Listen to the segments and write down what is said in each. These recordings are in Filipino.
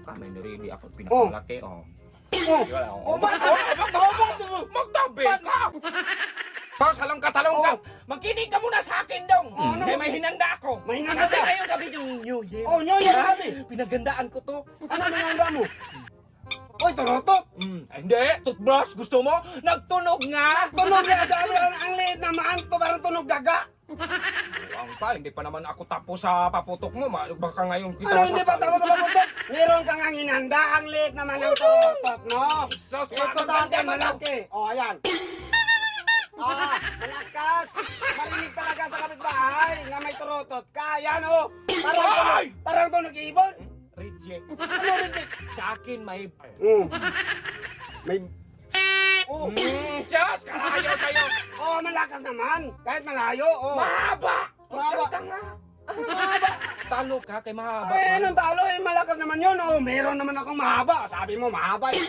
buang ka, may nirili ako pinakamalaki, oh. Oh, Magtabi ka! Salong ka, talong ka! Magkinig ka muna sa akin dong! Kaya may hinanda ako! May hinanda Kasi ka? ngayong gabi yung New Year! Oh, New Year gabi! Pinagandaan ko to! Ano nanganda mo? Oy, turotot! Hindi! Toothbrush! Gusto mo? Nagtunog nga! Tunog na sabi ang liit naman, to parang tunog daga. Ang pa, hindi pa naman ako tapos sa paputok mo. Baka ngayon kita Ano hindi pa tapos sa paputok? Meron kang ang hinanda, ang liit naman ng turotot, no? Sus, Ito sa akin, malaki. Oh, ayan. Ah, malakas. Marinig talaga sa kapitbahay nga may turotot ka. Yan, oh. Parang tunog ibon. Reject. Ano reject? Sa akin may... May... Oh. Sus! Kalayo sa'yo! Oh, malakas naman. Kahit malayo, oh. Mahaba! Mahaba. Magkanta nga! Mahaba! Talo ka kay mahaba. Ay, anong talo? Eh, malakas naman yun. Oh, meron naman akong mahaba. Sabi mo, mahaba eh.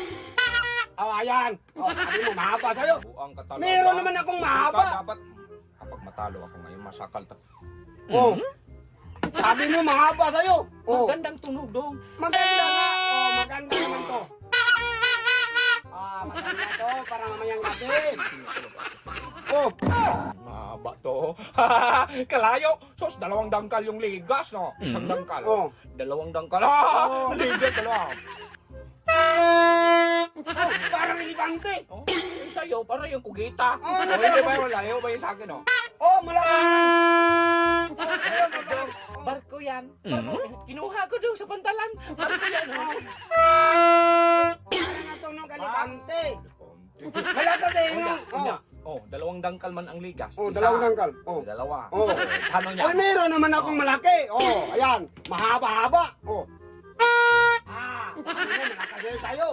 Oh, ayan. Oh, sabi mo, mahaba sa'yo. Buang ka talaga. Meron naman akong mahaba. Dapat, kapag matalo ako ngayon, masakal ta. Oh. Sabi mo, mahaba sa'yo. Oh. Magandang tunog dong. Maganda nga. Oh, maganda naman to. Ah, maganda to. Para mamayang gabi. Oh. Mahaba to. Kalayo. Sus, 2 dangkal yung ligas, no? Isang dangkal. Oh. 2 dangkal. Ligas, 2. Oh, parang elegante. Oh, yung sa'yo, parang yung kugita. Oh, Hindi ba yung layo ba yung sa akin, oh? Oh, malakas. Barko yan. Kinuha ko doon sa pantalan. Barko yan, oh. Parang natunog elegante. Malakas eh, no? Oh, 2 dangkal man ang ligas. Oh, Isa. 2 dangkal. Oh. 2. Oh. Ano niya? Oy, meron naman akong malaki. Oh, ayan. Mahaba-haba. Oh. Ah, sabi mo, malakas yun sa'yo.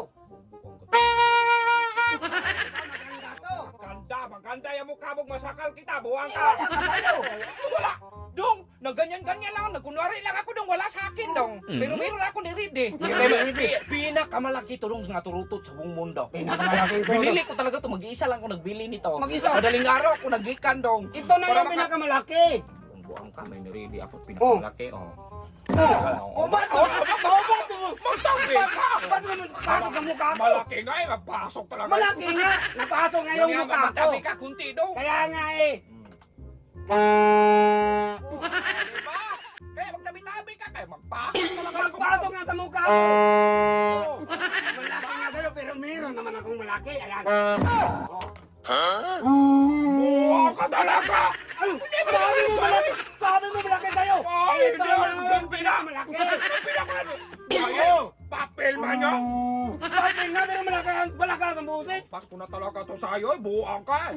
Maganda to. Maganda yung mukha mong masakal kita. Buwang ka. Wala. Dong, nagganyan-ganyan lang. Nagkunwari lang ako dong. Wala sa akin dong. Pero meron ako ni Ride. Pinakamalaki to dong nga turutot sa buong mundo. Pinakamalaking turutot. Binili ko talaga to. Mag-iisa lang ako nagbili nito. Mag-isa? Madaling araw ako nagikan dong. Ito na yung pinakamalaki. Buwang ka. May nirili ako pinakamalaki. Oh. Oh, ba't? Magtabi ka! Ba't mo pasok ang mukha ko? Malaki nga eh, magpasok talaga. Malaki nga. Napasok nga yung mukha ko. Magtabi ka, kunti daw. Kaya nga eh. Diba? Kaya magtabi-tabi ka, kaya magpasok talaga. Magpasok nga sa mukha ko. Malaki nga sa'yo, pero meron naman akong malaki. Ayan. Buwang ka talaga! Ano? Sabi mo malaki! Sabi mo malaki sa'yo! Ay, hindi ako nang malaki! Ayo! Papel man nyo! Sabi nga, pero malaki ang buses! Pasko na talaga to sa'yo, buwang ka!